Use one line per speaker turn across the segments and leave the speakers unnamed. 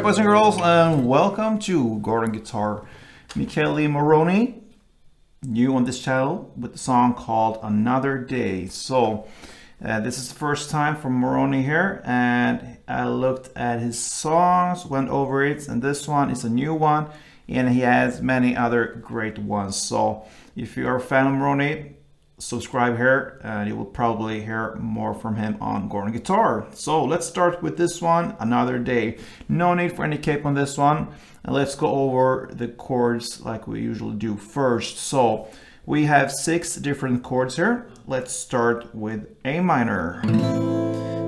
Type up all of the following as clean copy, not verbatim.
Alright, boys and girls, and welcome to Garden Guitar. Michele Morrone, new on this channel with the song called Another Day. So this is the first time for Morrone here, and I looked at his songs, went over it, and this one is a new one, and he has many other great ones. So if you are a fan of Morrone, subscribe here and you will probably hear more from him on Garden Guitar. So let's start with this one, Another Day. No need for any cape on this one, and let's go over the chords like we usually do first. So we have 6 different chords here. Let's start with A minor.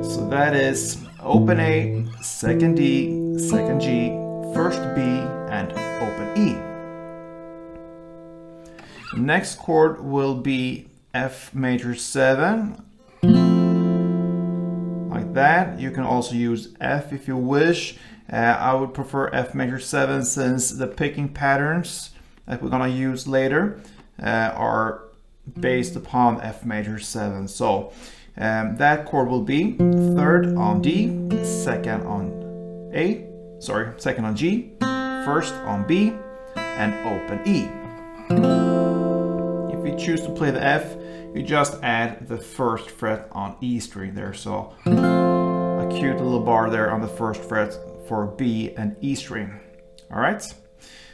So that is open A, second D, second G, first B, and open E. Next chord will be F major 7, like that. You can also use F if you wish. I would prefer F major 7 since the picking patterns that we're gonna use later are based upon F major 7. So that chord will be 3rd on D, 2nd on A, sorry, 2nd on G, 1st on B, and open E. If you choose to play the F, you just add the 1st fret on E string there. So a cute little bar there on the 1st fret for B and E string. All right,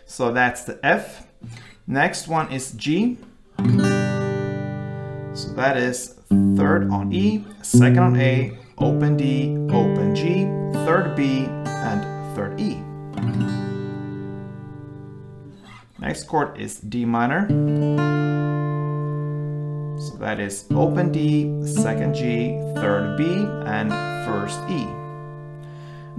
so that's the F. Next one is G. So that is 3rd on E, 2nd on A, open D, open G, 3rd B, and 3rd E. Next chord is D minor. So that is open D, 2nd G, 3rd B, and 1st E.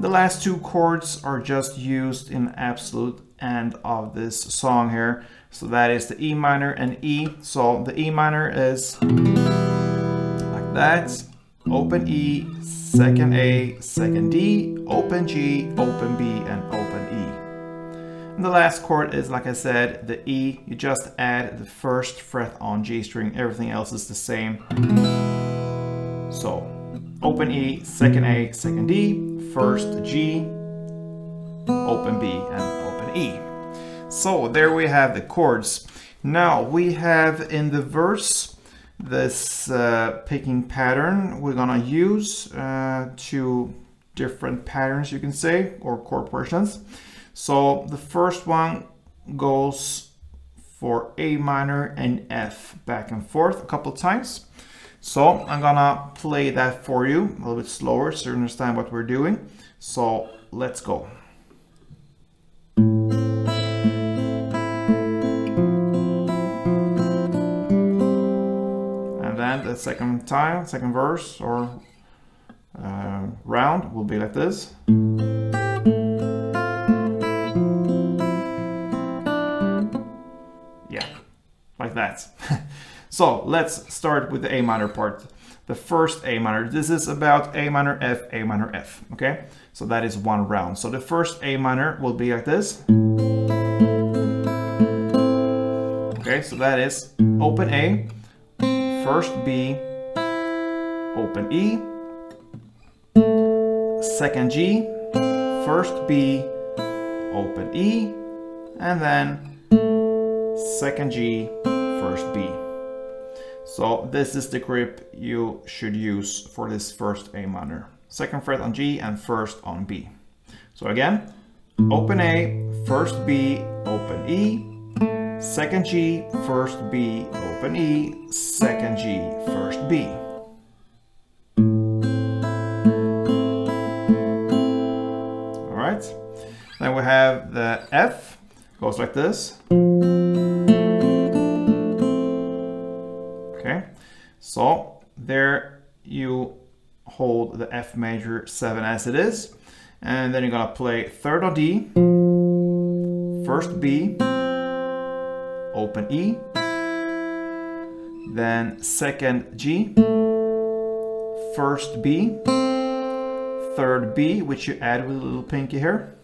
The last 2 chords are just used in absolute end of this song here. So that is the E minor and E. So the E minor is like that. Open E, 2nd A, 2nd D, open G, open B, and open E. And the last chord is, like I said, the E. You just add the 1st fret on G string. Everything else is the same. So open E, 2nd A, 2nd D, 1st G, open B, and open E. So there we have the chords. Now we have in the verse this picking pattern. We're gonna use 2 different patterns, you can say, or chord portions. So the first one goes for A minor and F back and forth a couple of times. So I'm gonna play that for you a little bit slower so you understand what we're doing. So let's go. And then the second time, second verse or round will be like this. Like that. So let's start with the A minor part. The first A minor. This is about A minor, F, A minor, F. Okay, so that is 1 round. So the first A minor will be like this. Okay, so that is open A, 1st B, open E, 2nd G, 1st B, open E, and then 2nd G, 1st B. So this is the grip you should use for this first A minor. 2nd fret on G and 1st on B. So again, open A, 1st B, open E, 2nd G, 1st B, open E, 2nd G, 1st B. All right, then we have the F, goes like this. Okay, so there you hold the F major 7 as it is, and then you're gonna play 3rd on D, 1st B, open E, then 2nd G, 1st B, 3rd B, which you add with a little pinky here,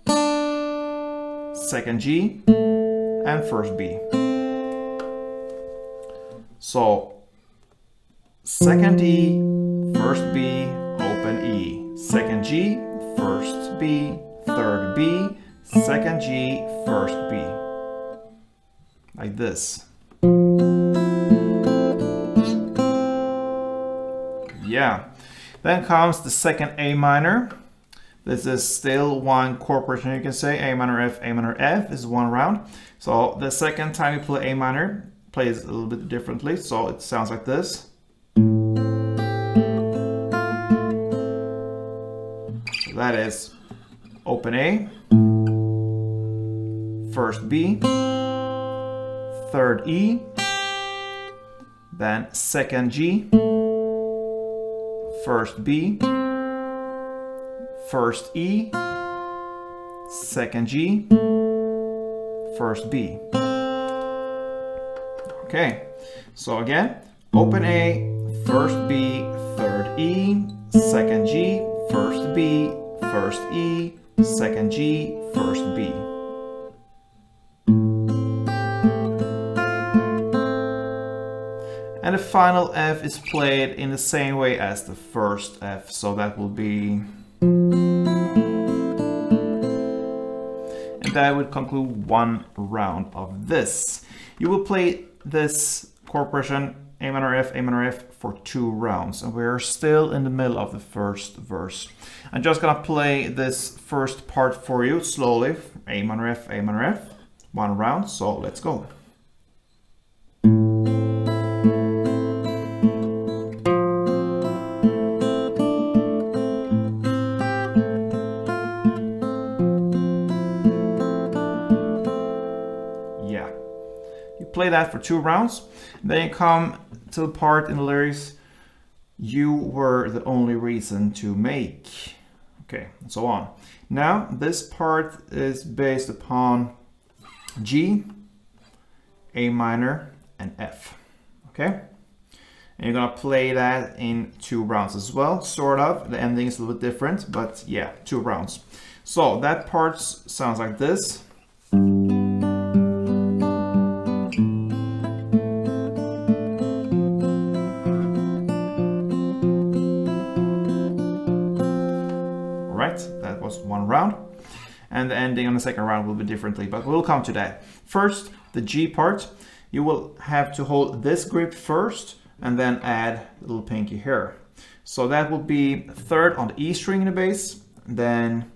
2nd G, and 1st B. So 2nd D, 1st B, open E, 2nd G, 1st B, third B, second G, first B. Like this. Yeah. Then comes the second A minor. This is still one chord progression, you can say. A minor, F is one round. So the second time you play A minor, plays a little bit differently. So it sounds like this. So that is open A, first B, third E, then second G, first B, first E, second G, first B. Okay, so again, open A, first B, third E, second G, first B, first E, second G, first B. And the final F is played in the same way as the first F, so that will be... And that would conclude one round of this. You will play this chord progression A minor, F for 2 rounds, and we're still in the middle of the first verse. I'm just gonna play this first part for you slowly. A minor, F, 1 round, so let's go. Play that for 2 rounds. Then you come to the part in the lyrics, you were the only reason to make. Okay, and so on. Now this part is based upon G, A minor, and F. Okay, and you're gonna play that in 2 rounds as well, sort of. The ending is a little bit different, but yeah, 2 rounds. So that part sounds like this. That was 1 round, and the ending on the second round will be differently, but we'll come to that. First, the G part, you will have to hold this grip first and then add the little pinky here. So that will be 3rd on the E string in the bass, then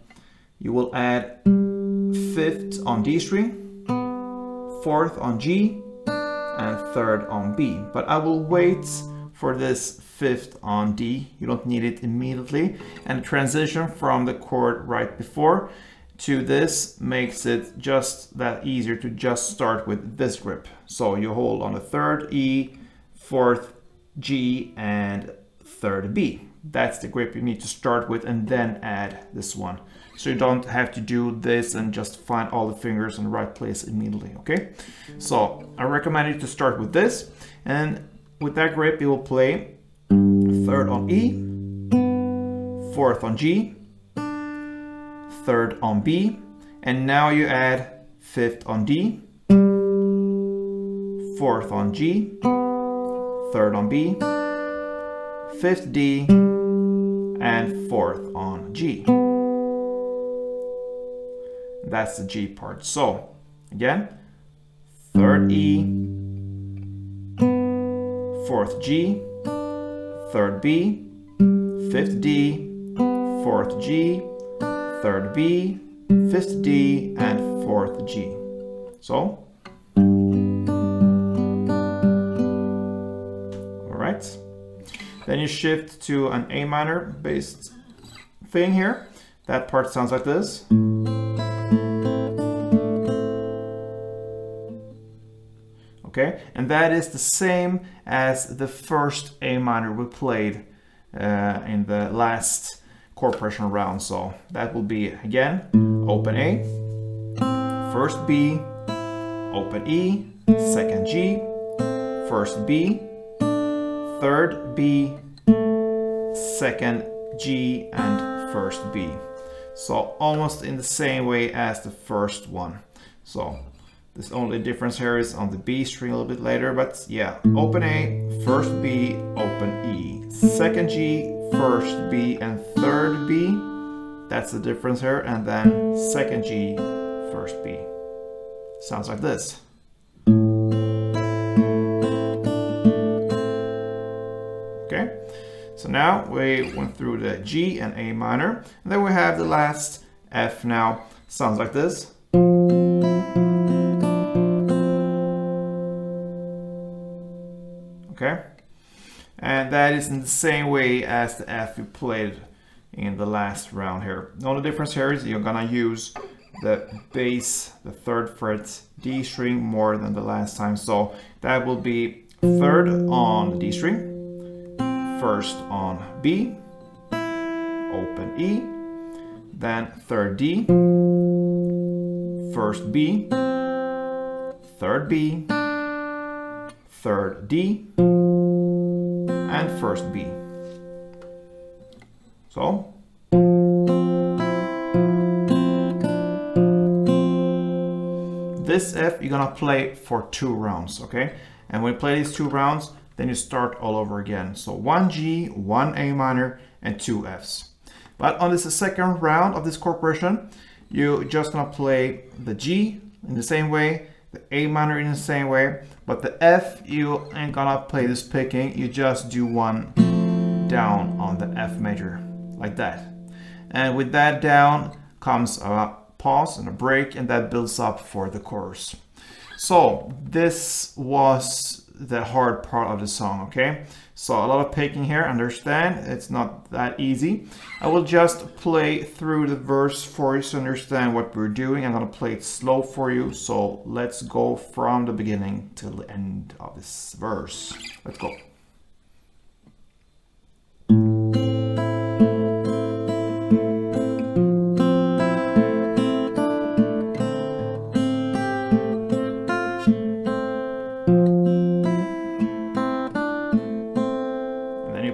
you will add 5th on D string, 4th on G, and 3rd on B. But I will wait for this 5th on D, you don't need it immediately, and the transition from the chord right before to this makes it just that easier to just start with this grip. So you hold on the 3rd E, 4th G, and 3rd B. That's the grip you need to start with, and then add this one. So you don't have to do this and just find all the fingers in the right place immediately, okay? So I recommend you to start with this, and with that grip you will play 3rd on E, 4th on G, 3rd on B, and now you add 5th on D, 4th on G, 3rd on B, 5th D, and 4th on G. That's the G part. So again, 3rd E, 4th G, 3rd B, 5th D, 4th G, 3rd B, 5th D, and 4th G. So, alright. Then you shift to an A minor based thing here. That part sounds like this. Okay, and that is the same as the first A minor we played in the last chord progression round. So that will be again open A, first B, open E, second G, first B, third B, second G, and first B. So almost in the same way as the first one. So this only difference here is on the B string a little bit later, but yeah, open A, first B, open E, second G, first B, and third B, that's the difference here, and then second G, first B. Sounds like this. Okay, so now we went through the G and A minor, and then we have the last F now. Sounds like this. Okay, and that is in the same way as the F we played in the last round here. The only difference here is you're gonna use the bass, the 3rd fret D string more than the last time. So that will be 3rd on the D string, 1st on B, open E, then 3rd D, 1st B, 3rd B, 3rd D, and 1st B. So this F you're gonna play for 2 rounds, okay? And when you play these 2 rounds, then you start all over again. So 1 G, 1 A minor, and 2 Fs. But on this second round of this chord progression, you're just gonna play the G in the same way, the A minor in the same way, but the F you ain't gonna play this picking, you just do 1 down on the F major, like that. And with that down comes a pause and a break, and that builds up for the chorus. So this was the hard part of the song, okay? So a lot of picking here, understand, it's not that easy. I will just play through the verse for you to understand what we're doing. I'm gonna play it slow for you, so let's go from the beginning till the end of this verse. Let's go.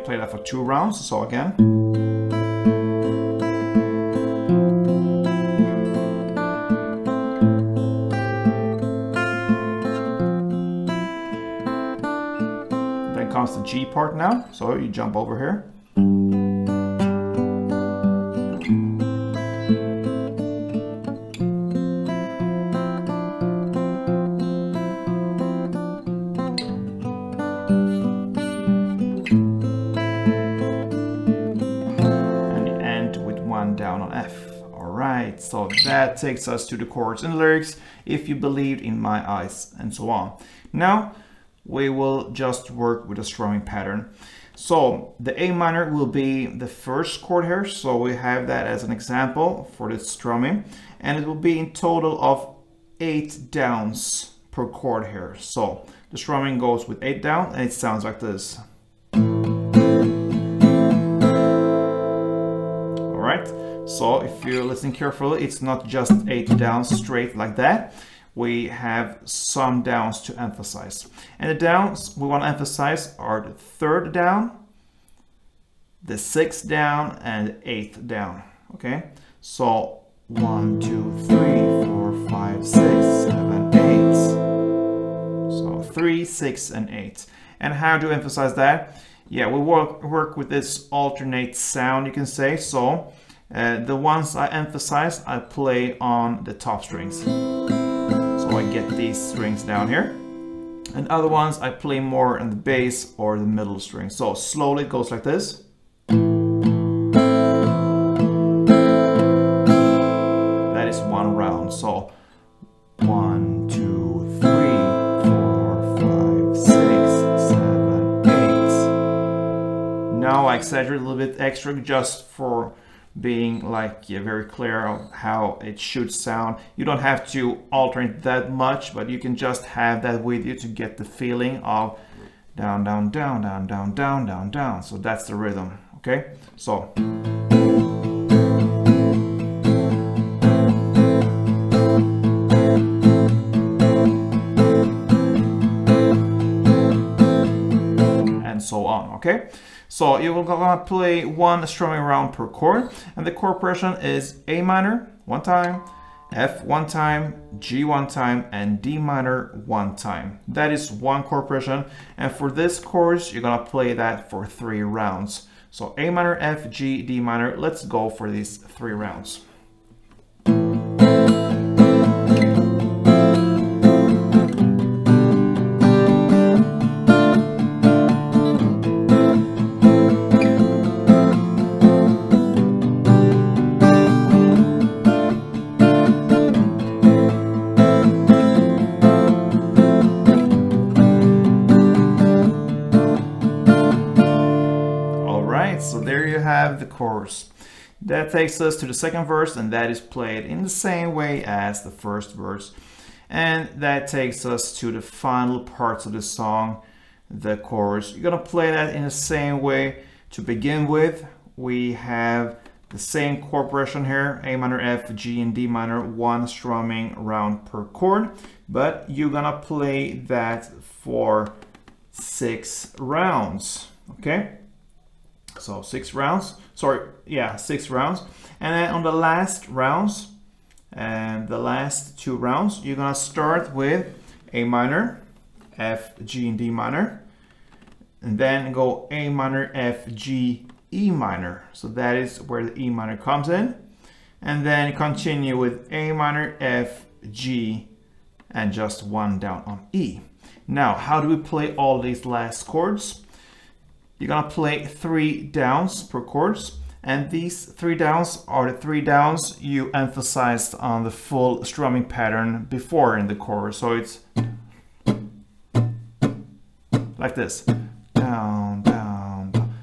Play that for 2 rounds, so again. Then comes the G part now, so you jump over here. Down on F. Alright, so that takes us to the chords and lyrics, if you believed in my eyes, and so on. Now we will just work with a strumming pattern. So the A minor will be the first chord here, so we have that as an example for the strumming, and it will be in total of 8 downs per chord here. So the strumming goes with 8 down, and it sounds like this. Alright, so if you listen carefully, it's not just 8 downs straight like that. We have some downs to emphasize. And the downs we want to emphasize are the 3rd down, the 6th down, and the 8th down. Okay, so 1, 2, 3, 4, 5, 6, 7, 8. So 3, 6, and 8. And how do you emphasize that? Yeah, we work with this alternate sound, you can say. So the ones I emphasize, I play on the top strings. So I get these strings down here. And other ones I play more on the bass or the middle string. So slowly it goes like this. That is 1 round. So 1, 2, 3, 4, 5, 6, 7, 8. Now I exaggerate a little bit extra just for being like very clear on how it should sound. You don't have to alternate that much, but you can just have that with you to get the feeling of down, down, down, down, down, down, down, down. So that's the rhythm, okay? So. And so on, okay? So you will gonna play 1 strumming round per chord, and the chord progression is A minor 1 time, F 1 time, G 1 time, and D minor 1 time. That is 1 chord progression, and for this chorus you're gonna play that for 3 rounds. So A minor, F, G, D minor. Let's go for these 3 rounds. So there you have the chorus. That takes us to the second verse, and that is played in the same way as the first verse. And that takes us to the final parts of the song, the chorus. You're gonna play that in the same way. To begin with, we have the same chord progression here, A minor, F, G, and D minor, 1 strumming round per chord. But you're gonna play that for 6 rounds, okay? So 6 rounds, sorry, yeah, 6 rounds. And then on the last rounds, and the last 2 rounds, you're gonna start with A minor, F, G, and D minor, and then go A minor, F, G, E minor. So that is where the E minor comes in. And then continue with A minor, F, G, and just 1 down on E. Now, how do we play all these last chords? You're gonna play 3 downs per chords, and these 3 downs are the 3 downs you emphasized on the full strumming pattern before in the chorus. So it's like this. Down, down, down.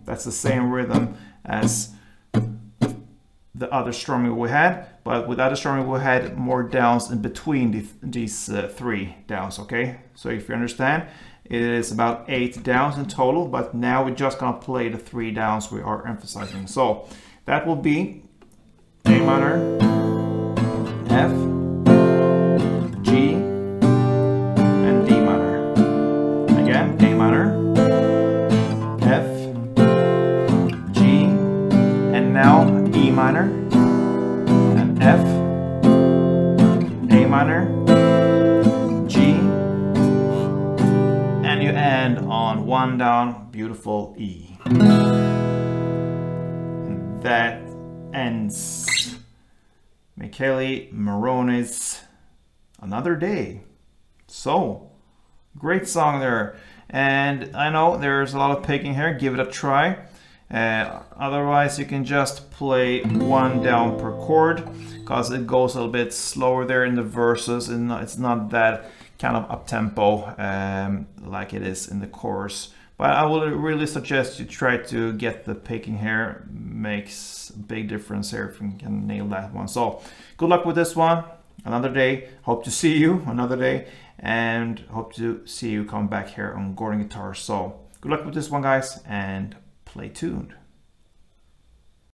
That's the same rhythm as the other strumming we had, but with other strumming we had more downs in between these 3 downs, okay? So if you understand, it is about 8 downs in total, but now we're just gonna play the 3 downs we are emphasizing. So that will be A minor, F, G, and D minor. Again, A minor, F, G, and now E minor, and F, A minor, G, and you end on 1 down, beautiful E. And that ends Michele Morrone's Another Day. So, great song there. And I know there's a lot of picking here, give it a try. Otherwise you can just play 1 down per chord, because it goes a little bit slower there in the verses, and it's not that kind of up-tempo like it is in the chorus. But I will really suggest you try to get the picking here. Makes a big difference here if you can nail that one. So good luck with this one. Another day. Hope to see you another day, and hope to see you come back here on Gordon Guitar. So good luck with this one, guys, and play tuned.